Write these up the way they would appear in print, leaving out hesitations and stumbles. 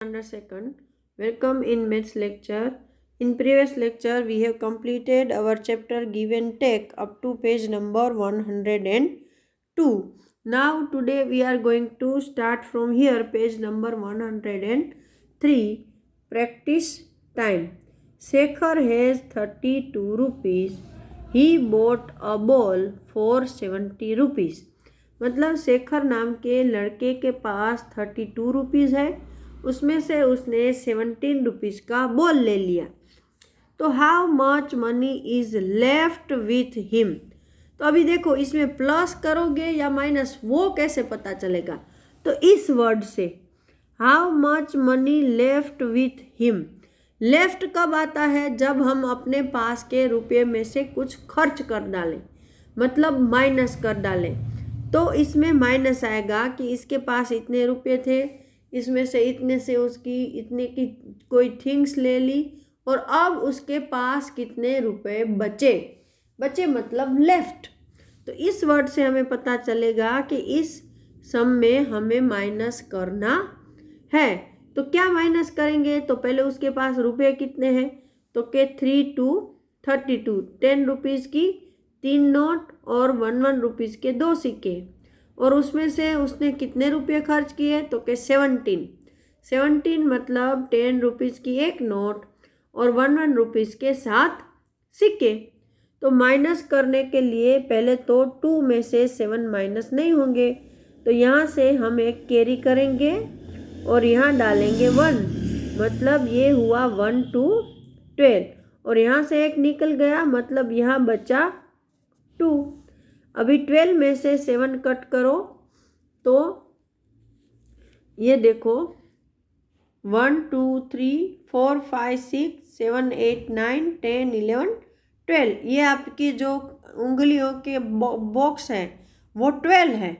Under second, welcome in maths lecture. In previous lecture, we have completed our chapter give and take up to page number 102. Now today we are going to start from here, page number 103. Practice time. Shekhar has 32 rupees. He bought a ball for 70 rupees. मतलब शेखर नाम के लड़के के पास 32 rupees है, उसमें से उसने 17 rupees का बॉल ले लिया. तो how much money is left with him. तो अभी देखो इसमें प्लस करोगे या माइनस वो कैसे पता चलेगा. तो इस वर्ड से how much money left with him. Left कब आता है? जब हम अपने पास के रुपये में से कुछ खर्च कर डालें, मतलब माइनस कर डालें. तो इसमें माइनस आएगा कि इसके पास इतने रुपये थे, इसमें से इतने से उसकी इतने की कोई थिंग्स ले ली और अब उसके पास कितने रुपए बचे. बचे मतलब लेफ्ट. तो इस वर्ड से हमें पता चलेगा कि इस सम में हमें माइनस करना है. तो क्या माइनस करेंगे? तो पहले उसके पास रुपये कितने हैं, तो के 3 2 32, 10 रुपीज़ की 3 नोट और 1 रुपीज़ के 2 सिक्के, और उसमें से उसने कितने रुपये खर्च किए, तो के 17 मतलब 10 रुपीज़ की एक नोट और 1 रुपीज़ के 7 सिक्के. तो माइनस करने के लिए पहले तो 2 में से 7 माइनस नहीं होंगे, तो यहाँ से हम एक कैरी करेंगे और यहाँ डालेंगे 1, मतलब ये हुआ 1 2 12, और यहाँ से एक निकल गया, मतलब यहाँ बचा 2. अभी 12 में से 7 कट करो तो ये देखो 1 2 3 4 5 6 7 8 9 10 11 12. ये आपकी जो उंगलियों के बॉक्स है वो 12 है.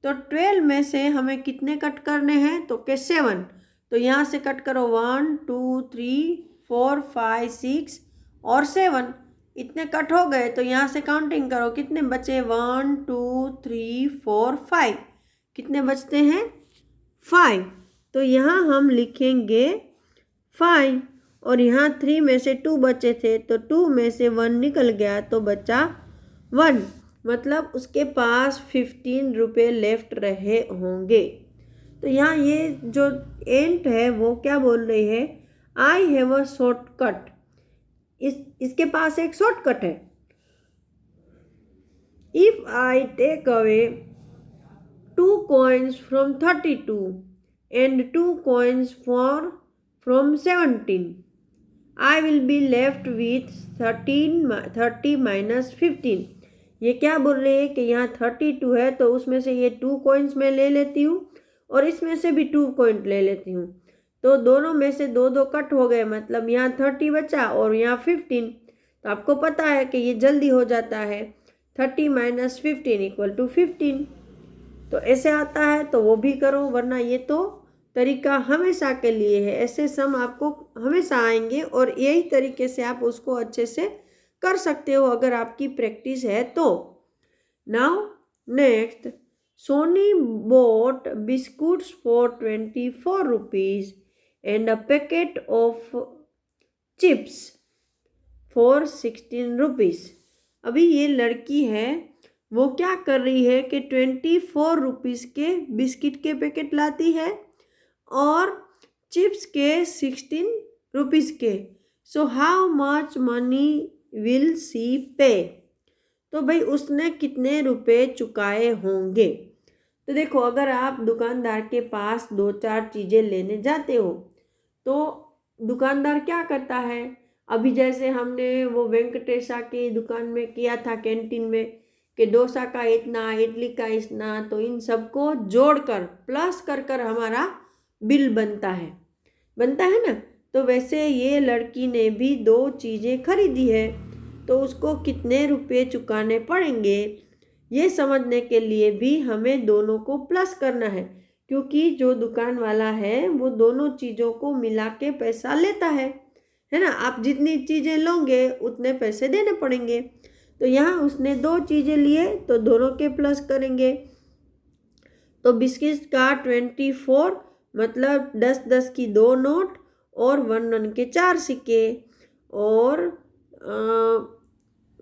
तो 12 में से हमें कितने कट करने हैं, तो के 7. तो यहाँ से कट करो 1 2 3 4 5 6 और 7, इतने कट हो गए. तो यहाँ से काउंटिंग करो कितने बचे, 1 2 3 4 5, कितने बचते हैं 5. तो यहाँ हम लिखेंगे 5, और यहाँ 3 में से 2 बचे थे, तो 2 में से 1 निकल गया तो बचा 1, मतलब उसके पास 15 रुपये लेफ्ट रहे होंगे. तो यहाँ ये जो एंट है वो क्या बोल रही है, आई हैव अ शॉर्टकट. इसके पास एक शॉर्टकट है. If I take away 2 coins from 32 and 2 coins from 17, I will be left with 30 minus 15. ये क्या बोल रही है कि यहाँ 32 है, तो उसमें से ये 2 coins मैं ले लेती हूँ और इसमें से भी 2 coins ले लेती हूँ. तो दोनों में से 2 कट हो गए, मतलब यहाँ 30 बचा और यहाँ 15. तो आपको पता है कि ये जल्दी हो जाता है, 30 माइनस 15 इक्वल टू 15. तो ऐसे आता है तो वो भी करो, वरना ये तो तरीका हमेशा के लिए है. ऐसे सम आपको हमेशा आएंगे और यही तरीके से आप उसको अच्छे से कर सकते हो अगर आपकी प्रैक्टिस है तो. Now next, Soni bought biscuits for 24 rupees and a packet of chips for 16 rupees. अभी ये लड़की है वो क्या कर रही है कि 24 रुपीज़ के बिस्किट के पैकेट लाती है और चिप्स के 16 रुपीज़ के. So how much money will see पे. तो भाई उसने कितने रुपए चुकाए होंगे. तो देखो अगर आप दुकानदार के पास 2-4 चीज़ें लेने जाते हो तो दुकानदार क्या करता है, अभी जैसे हमने वो वेंकटेशा की दुकान में किया था कैंटीन में कि डोसा का इतना, इडली का इतना, तो इन सबको जोड़कर प्लस कर कर हमारा बिल बनता है ना. तो वैसे ये लड़की ने भी 2 चीज़ें खरीदी है, तो उसको कितने रुपए चुकाने पड़ेंगे ये समझने के लिए भी हमें दोनों को प्लस करना है, क्योंकि जो दुकान वाला है वो दोनों चीज़ों को मिला के पैसा लेता है ना. आप जितनी चीज़ें लोगे उतने पैसे देने पड़ेंगे. तो यहाँ उसने 2 चीज़ें लिए तो दोनों के प्लस करेंगे. तो बिस्किट का 24 मतलब 10-10 की 2 नोट और 1-1 के 4 सिक्के, और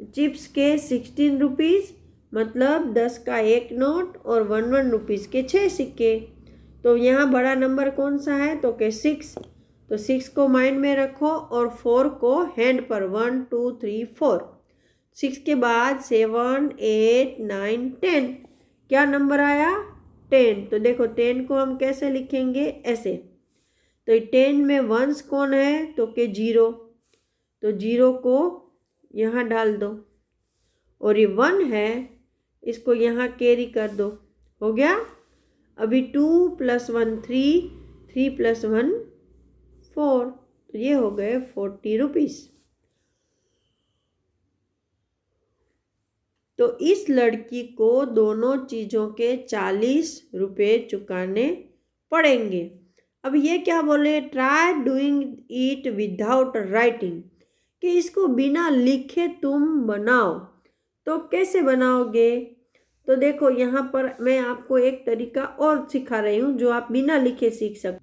चिप्स के 16 रुपीज़, मतलब 10 का 1 नोट और 1-1 रुपीज़ के 6 सिक्के। तो यहाँ बड़ा नंबर कौन सा है, तो के 6। तो 6 को माइंड में रखो और 4 को हैंड पर, 1 2 3 4। 6 के बाद 7 8 9 10, क्या नंबर आया, 10। तो देखो 10 को हम कैसे लिखेंगे, ऐसे। तो 10 में वंस कौन है, तो के 0। तो 0 को यहाँ डाल दो, और ये 1 है, इसको यहाँ कैरी कर दो, हो गया। अभी 2 + 1 3, 3 + 1 4, तो ये हो गए 40 रुपीज़। तो इस लड़की को दोनों चीज़ों के 40 रुपये चुकाने पड़ेंगे। अब ये क्या बोले, try doing it without writing, कि इसको बिना लिखे तुम बनाओ। तो कैसे बनाओगे, तो देखो यहाँ पर मैं आपको एक तरीका और सिखा रही हूँ जो आप बिना लिखे सीख सकते।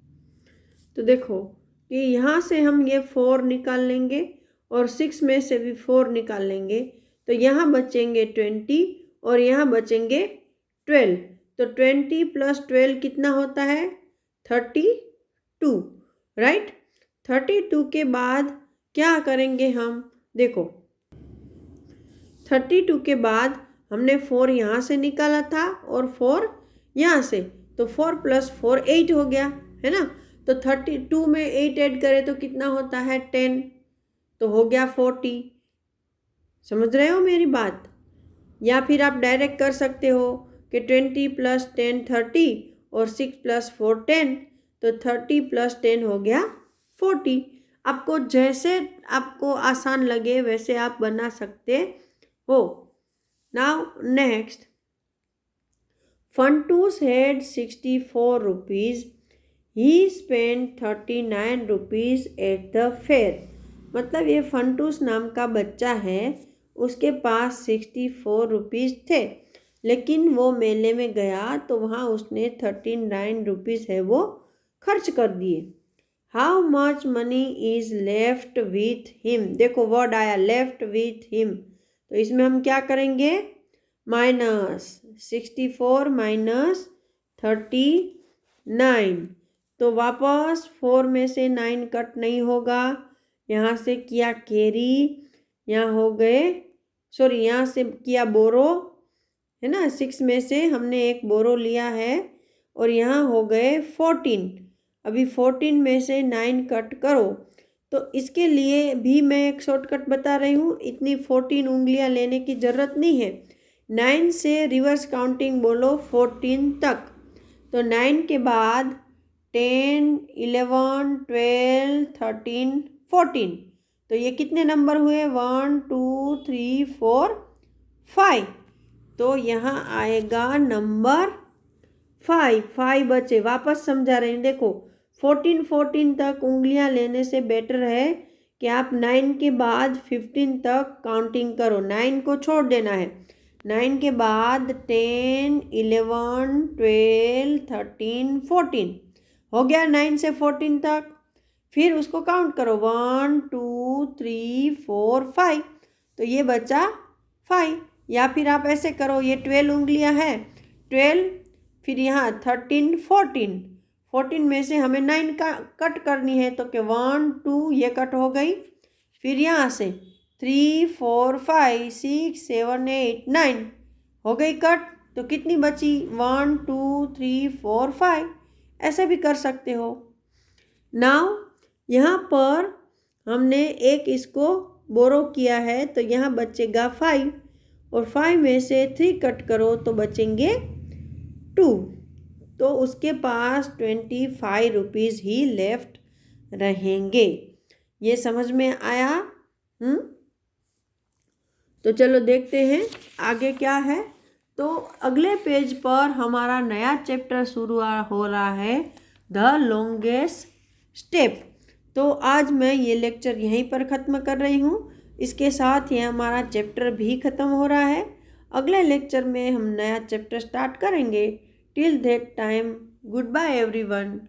तो देखो कि यहाँ से हम ये 4 निकाल लेंगे और 6 में से भी 4 निकाल लेंगे, तो यहाँ बचेंगे 20 और यहाँ बचेंगे 12। तो 20 + 12 कितना होता है, 32, राइट। 32 के बाद क्या करेंगे हम, देखो 32 के बाद हमने 4 यहाँ से निकाला था और 4 यहाँ से, तो 4 + 4 8 हो गया, है ना। तो 32 में 8 ऐड करें तो कितना होता है, 10, तो हो गया 40। समझ रहे हो मेरी बात। या फिर आप डायरेक्ट कर सकते हो कि 20 + 10 30 और 6 + 4 10, तो 30 + 10 हो गया 40। आपको जैसे आपको आसान लगे वैसे आप बना सकते हो। Now next, Funtoos had 64 rupees. He spent 39 rupees at the fair. मतलब ये फंटूस नाम का बच्चा है, उसके पास 64 रुपीज़ थे, लेकिन वो मेले में गया तो वहाँ उसने 39 रुपीज़ है वो खर्च कर दिए। How much money is left with him, देखो वर्ड आया लेफ्ट विथ हिम, तो इसमें हम क्या करेंगे, -64 - 39, तो वापस 4 में से 9 कट नहीं होगा, यहाँ से किया कैरी, यहाँ हो गए, सॉरी यहाँ से किया बोरो, है ना। 6 में से हमने एक बोरो लिया है और यहाँ हो गए 14। अभी 14 में से 9 कट करो, तो इसके लिए भी मैं एक शॉर्टकट बता रही हूँ, इतनी 14 उंगलियाँ लेने की ज़रूरत नहीं है। 9 से रिवर्स काउंटिंग बोलो 14 तक, तो 9 के बाद 10 11 12 13 14, तो ये कितने नंबर हुए, 1 2 3 4 5, तो यहाँ आएगा नंबर 5। 5 बचे, वापस समझा रहे हैं, देखो 14 तक उंगलियां लेने से बेटर है कि आप 9 के बाद 15 तक काउंटिंग करो, 9 को छोड़ देना है। 9 के बाद 10 11 12 13 14 हो गया, 9 से 14 तक, फिर उसको काउंट करो 1 2 3 4 5, तो ये बचा 5। या फिर आप ऐसे करो, ये 12 उंगलियां हैं, 12, फिर यहाँ 13 14 में से हमें 9 का कट करनी है, तो कि 1 2 ये कट हो गई, फिर यहाँ से 3 4 5 6 7 8 9 हो गई कट, तो कितनी बची, 1 2 3 4 5, ऐसे भी कर सकते हो। नाउ यहाँ पर हमने एक इसको बोरो किया है, तो यहाँ बचेगा 5, और 5 में से 3 कट करो तो बचेंगे 2, तो उसके पास 25 रुपीज़ ही लेफ्ट रहेंगे। ये समझ में आया? तो चलो देखते हैं आगे क्या है। तो अगले पेज पर हमारा नया चैप्टर शुरू हो रहा है, द लॉन्गेस्ट स्टेप। तो आज मैं ये लेक्चर यहीं पर ख़त्म कर रही हूँ, इसके साथ ही हमारा चैप्टर भी ख़त्म हो रहा है। अगले लेक्चर में हम नया चैप्टर स्टार्ट करेंगे। Till that time, goodbye everyone.